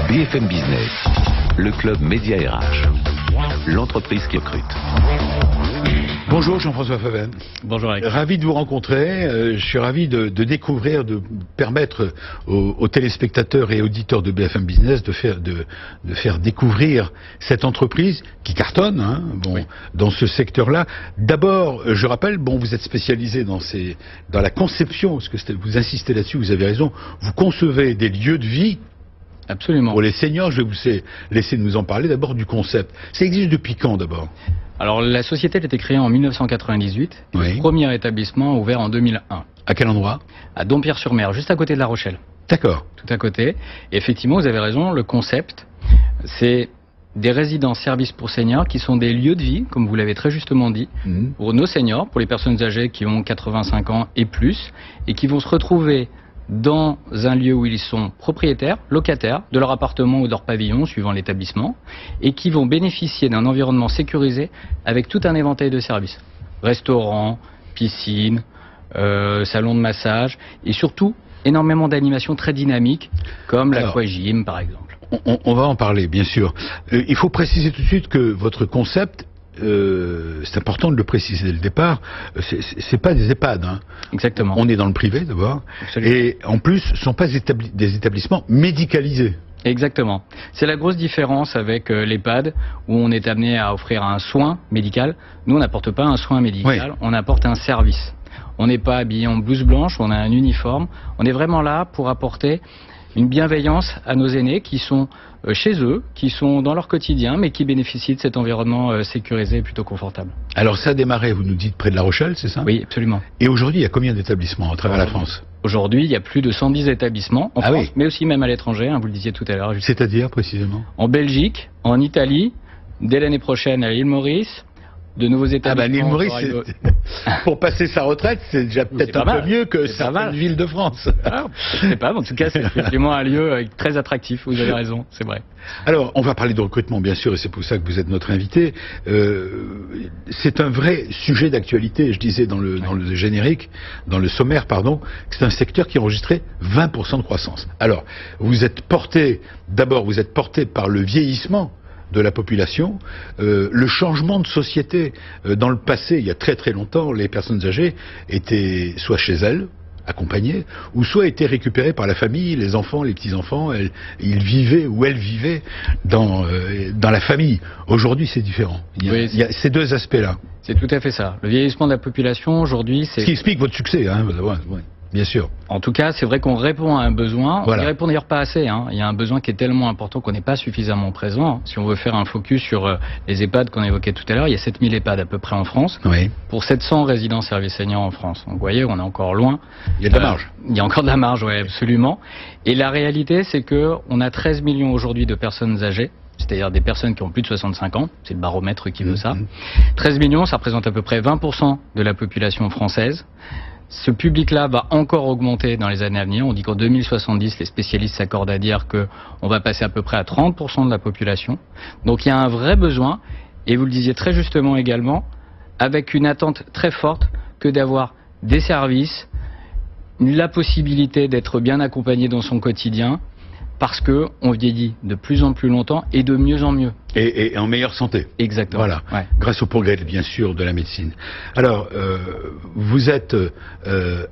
BFM Business, le club Média RH, l'entreprise qui recrute. Bonjour Jean-François Favenne. Bonjour Alex. Ravi de vous rencontrer. Je suis ravi de découvrir, de permettre aux téléspectateurs et auditeurs de BFM Business de faire découvrir cette entreprise qui cartonne Oui. dans ce secteur-là. D'abord, je rappelle, vous êtes spécialisé dans la conception, parce que vous insistez là-dessus, vous avez raison, vous concevez des lieux de vie. Absolument. Pour les seniors, je vais vous laisser nous en parler d'abord du concept. Ça existe depuis quand d'abord ? Alors la société a été créée en 1998, Oui. le premier établissement a ouvert en 2001. À quel endroit ? À Dompierre-sur-Mer, juste à côté de La Rochelle. D'accord. Tout à côté. Et effectivement, vous avez raison, le concept, c'est des résidences-services pour seniors qui sont des lieux de vie, comme vous l'avez très justement dit, pour nos seniors, pour les personnes âgées qui ont 85 ans et plus, et qui vont se retrouver dans un lieu où ils sont propriétaires, locataires de leur appartement ou de leur pavillon, suivant l'établissement, et qui vont bénéficier d'un environnement sécurisé avec tout un éventail de services. Restaurant, piscine, salon de massage, et surtout énormément d'animations très dynamiques, comme l'aquagym par exemple. On va en parler, bien sûr. Il faut préciser tout de suite que votre concept, c'est important de le préciser dès le départ, c'est pas des EHPAD. Exactement. On est dans le privé d'abord. Absolument. Et en plus, ce ne sont pas des établissements médicalisés. Exactement. C'est la grosse différence avec l'EHPAD, où on est amené à offrir un soin médical. Nous, on n'apporte pas un soin médical, on apporte un service. On n'est pas habillé en blouse blanche, on a un uniforme. On est vraiment là pour apporter une bienveillance à nos aînés qui sont chez eux, qui sont dans leur quotidien, mais qui bénéficient de cet environnement sécurisé et plutôt confortable. Alors ça a démarré, vous nous dites, près de La Rochelle, c'est ça ? Oui, absolument. Et aujourd'hui, il y a combien d'établissements à travers la France ? Aujourd'hui, il y a plus de 110 établissements en France, oui. mais aussi même à l'étranger, vous le disiez tout à l'heure. C'est-à-dire, précisément ? En Belgique, en Italie, dès l'année prochaine à l'île Maurice, de nouveaux établissements. l'île Maurice, pour passer sa retraite, c'est déjà peut-être un peu mieux que certaines villes de France. Je ne sais pas, mais en tout cas, c'est effectivement un lieu très attractif, vous avez raison, c'est vrai. Alors, on va parler de recrutement, bien sûr, et c'est pour ça que vous êtes notre invité. C'est un vrai sujet d'actualité, je disais dans le générique, dans le sommaire, pardon, que c'est un secteur qui a enregistré 20% de croissance. Alors, vous êtes porté par le vieillissement de la population, le changement de société. Dans le passé, il y a très très longtemps, les personnes âgées étaient soit chez elles, accompagnées, ou soit étaient récupérées par la famille, les enfants, les petits-enfants, ils vivaient ou elles vivaient dans la famille. Aujourd'hui, c'est différent. Il y a ces deux aspects-là. C'est tout à fait ça. Le vieillissement de la population, aujourd'hui, c'est... Ce qui explique votre succès, bien sûr. En tout cas, c'est vrai qu'on répond à un besoin. Voilà. On n'y répond d'ailleurs pas assez. Il y a un besoin qui est tellement important qu'on n'est pas suffisamment présent. Si on veut faire un focus sur les EHPAD qu'on évoquait tout à l'heure, il y a 7000 EHPAD à peu près en France. Oui. Pour 700 résidences services seniors en France. Donc vous voyez, on est encore loin. Il y a de la marge. Il y a encore de la marge, oui, absolument. Et la réalité, c'est qu'on a 13 millions aujourd'hui de personnes âgées. C'est-à-dire des personnes qui ont plus de 65 ans, c'est le baromètre qui veut ça. 13 millions, ça représente à peu près 20% de la population française. Ce public-là va encore augmenter dans les années à venir. On dit qu'en 2070, les spécialistes s'accordent à dire qu'on va passer à peu près à 30% de la population. Donc il y a un vrai besoin, et vous le disiez très justement également, avec une attente très forte que d'avoir des services, la possibilité d'être bien accompagné dans son quotidien, parce qu'on vieillit de plus en plus longtemps et de mieux en mieux. Et en meilleure santé. Exactement. Voilà, ouais. Grâce au progrès, bien sûr, de la médecine. Alors, vous êtes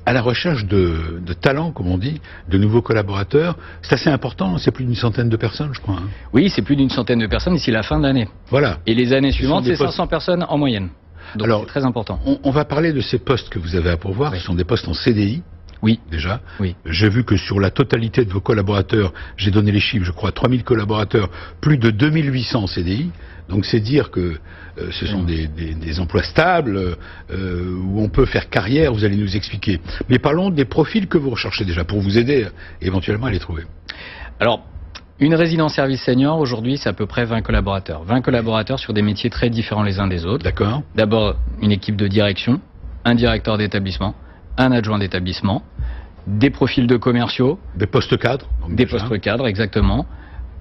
à la recherche de talents, comme on dit, de nouveaux collaborateurs. C'est assez important, c'est plus d'une centaine de personnes, je crois. Oui, c'est plus d'une centaine de personnes d'ici la fin de l'année. Voilà. Et les années suivantes, c'est postes... 500 personnes en moyenne. Donc alors, c'est très important. On va parler de ces postes que vous avez à pourvoir. Oui. Ce sont des postes en CDI. Oui. Déjà. Oui. J'ai vu que sur la totalité de vos collaborateurs, j'ai donné les chiffres, je crois, 3000 collaborateurs, plus de 2800 CDI. Donc c'est dire que ce sont des emplois stables, où on peut faire carrière, vous allez nous expliquer. Mais parlons des profils que vous recherchez déjà, pour vous aider éventuellement à les trouver. Alors, une résidence service senior, aujourd'hui, c'est à peu près 20 collaborateurs. 20 collaborateurs sur des métiers très différents les uns des autres. D'accord. D'abord, une équipe de direction, un directeur d'établissement, un adjoint d'établissement, des profils de commerciaux. Des postes cadres. Des postes cadres, exactement.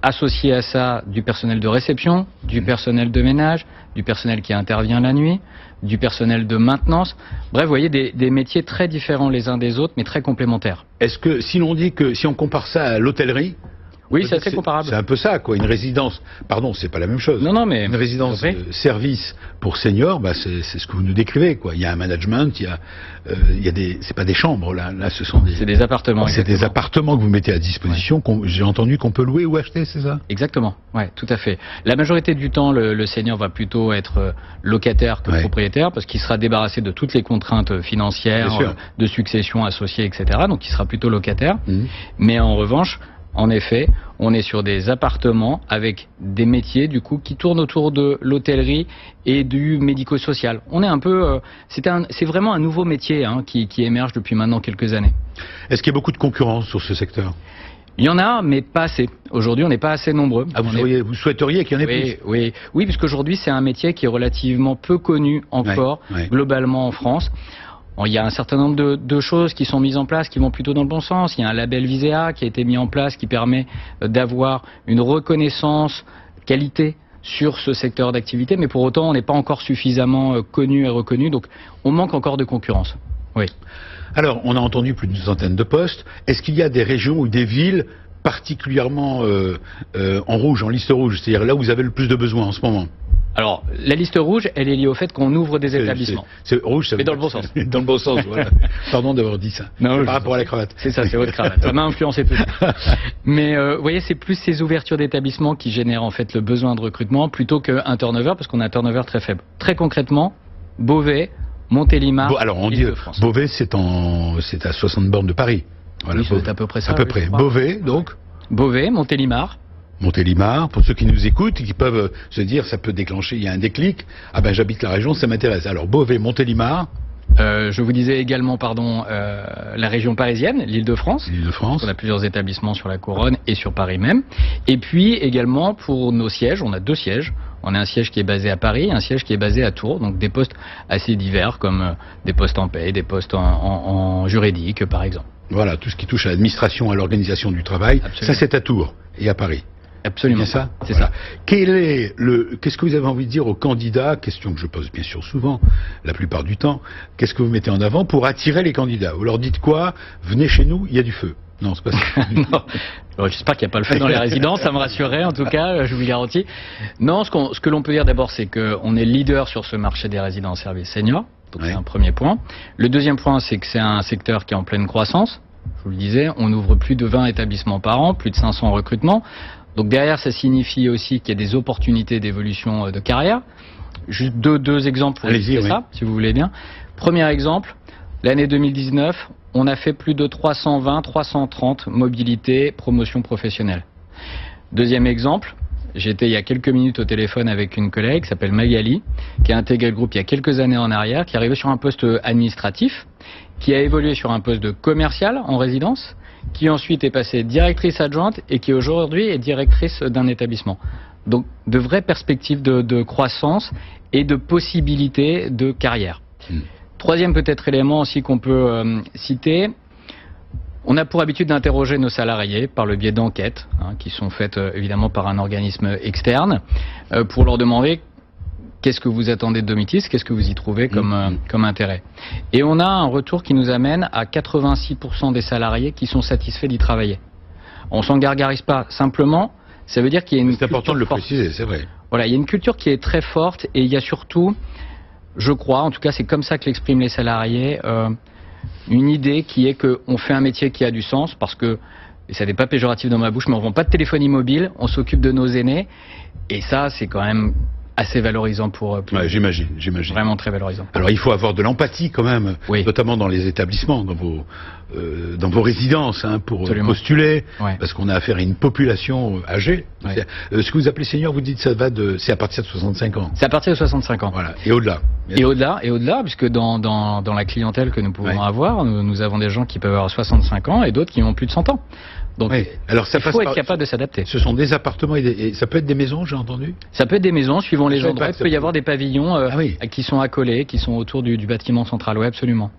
Associé à ça, du personnel de réception, du personnel de ménage, du personnel qui intervient la nuit, du personnel de maintenance. Bref, vous voyez, des métiers très différents les uns des autres, mais très complémentaires. Est-ce que, si on compare ça à l'hôtellerie, Oui, c'est assez comparable. C'est un peu ça, quoi. Une résidence, pardon, c'est pas la même chose. Non, mais une résidence service pour seniors, c'est ce que vous nous décrivez, quoi. Il y a un management, il y a des, c'est pas des chambres là, ce sont des. C'est des appartements. C'est des appartements que vous mettez à disposition. J'ai entendu qu'on peut louer ou acheter, c'est ça? Exactement. Ouais, tout à fait. La majorité du temps, le senior va plutôt être locataire que propriétaire, parce qu'il sera débarrassé de toutes les contraintes financières, de succession associée, etc. Donc, il sera plutôt locataire. Mais en revanche, en effet, on est sur des appartements avec des métiers du coup qui tournent autour de l'hôtellerie et du médico-social. On est un peu, c'est vraiment un nouveau métier qui émerge depuis maintenant quelques années. Est-ce qu'il y a beaucoup de concurrence sur ce secteur? Il y en a, mais pas assez. Aujourd'hui, on n'est pas assez nombreux. Ah, vous souhaiteriez qu'il y en ait plus? Oui, puisqu'aujourd'hui, c'est un métier qui est relativement peu connu encore, globalement en France. Il y a un certain nombre de choses qui sont mises en place qui vont plutôt dans le bon sens. Il y a un label Visea qui a été mis en place qui permet d'avoir une reconnaissance qualité sur ce secteur d'activité, mais pour autant on n'est pas encore suffisamment connu et reconnu, donc on manque encore de concurrence. Oui. Alors, on a entendu plus d'une centaine de postes. Est-ce qu'il y a des régions ou des villes particulièrement en rouge, en liste rouge, c'est-à-dire là où vous avez le plus de besoins en ce moment? Alors, la liste rouge, elle est liée au fait qu'on ouvre des établissements. C'est rouge, ça veut mais dans le bon sens. Dans le bon sens, voilà. Pardon d'avoir dit ça. Non, par rapport à la cravate. C'est ça, c'est votre cravate. Ça m'a influencé tout. Mais vous voyez, c'est plus ces ouvertures d'établissements qui génèrent en fait le besoin de recrutement plutôt qu'un turnover, parce qu'on a un turnover très faible. Très concrètement, Beauvais, Montélimar, alors on dit Beauvais, c'est à 60 bornes de Paris. Voilà, oui, c'est à peu près ça. À peu près. Beauvais, donc. Beauvais, Montélimar. Montélimar, pour ceux qui nous écoutent et qui peuvent se dire ça peut déclencher, il y a un déclic, ah ben j'habite la région, ça m'intéresse. Alors Beauvais, Montélimar. Je vous disais également, la région parisienne, l'Île-de-France. L'Île-de-France. On a plusieurs établissements sur la Couronne et sur Paris même. Et puis également pour nos sièges, on a 2 sièges. On a un siège qui est basé à Paris, un siège qui est basé à Tours, donc des postes assez divers comme des postes en paie, des postes en juridique par exemple. Voilà, tout ce qui touche à l'administration, à l'organisation du travail, ça c'est à Tours et à Paris. Absolument. C'est ça. C'est ça. Qu'est-ce que vous avez envie de dire aux candidats? Question que je pose bien sûr souvent, la plupart du temps. Qu'est-ce que vous mettez en avant pour attirer les candidats? Vous leur dites quoi? Venez chez nous, il y a du feu. Non, c'est pas ça. Non. J'espère qu'il n'y a pas le feu dans les résidences, ça me rassurerait en tout cas, je vous le garantis. Non, ce que l'on peut dire d'abord, c'est qu'on est leader sur ce marché des résidences services seniors. Donc c'est un premier point. Le deuxième point, c'est que c'est un secteur qui est en pleine croissance. Je vous le disais, on ouvre plus de 20 établissements par an, plus de 500 recrutements. Donc derrière, ça signifie aussi qu'il y a des opportunités d'évolution de carrière. Juste deux exemples pour illustrer ça, si vous voulez bien. Premier exemple, l'année 2019, on a fait plus de 320-330 mobilités, promotion professionnelle. Deuxième exemple, j'étais il y a quelques minutes au téléphone avec une collègue qui s'appelle Magali, qui a intégré le groupe il y a quelques années en arrière, qui est arrivée sur un poste administratif, qui a évolué sur un poste de commercial en résidence, qui ensuite est passée directrice adjointe et qui aujourd'hui est directrice d'un établissement. Donc de vraies perspectives de croissance et de possibilités de carrière. Troisième peut-être élément aussi qu'on peut citer, on a pour habitude d'interroger nos salariés par le biais d'enquêtes, qui sont faites évidemment par un organisme externe, pour leur demander qu'est-ce que vous attendez de Domitis, qu'est-ce que vous y trouvez comme intérêt. Et on a un retour qui nous amène à 86% des salariés qui sont satisfaits d'y travailler. On s'en gargarise pas, simplement, ça veut dire qu'il y a une culture forte. C'est important de le préciser, c'est vrai. Voilà, il y a une culture qui est très forte et il y a surtout, je crois, en tout cas c'est comme ça que l'expriment les salariés, une idée qui est qu'on fait un métier qui a du sens parce que, et ça n'est pas péjoratif dans ma bouche, mais on ne vend pas de téléphonie mobile, on s'occupe de nos aînés et ça c'est quand même assez valorisant pour j'imagine. Vraiment très valorisant. Alors il faut avoir de l'empathie quand même, notamment dans les établissements, dans vos résidences, pour postuler, parce qu'on a affaire à une population âgée. Ce que vous appelez senior, vous dites c'est à partir de 65 ans. C'est à partir de 65 ans. Voilà. Et au-delà. Et au-delà, puisque dans la clientèle que nous pouvons avoir, nous avons des gens qui peuvent avoir 65 ans et d'autres qui ont plus de 100 ans. Donc, alors, il faut être capable de s'adapter. Ce sont des appartements et ça peut être des maisons, j'ai entendu. Ça peut être des maisons, suivant les endroits. Il peut y avoir des pavillons qui sont accolés, qui sont autour du bâtiment central. Oui, absolument.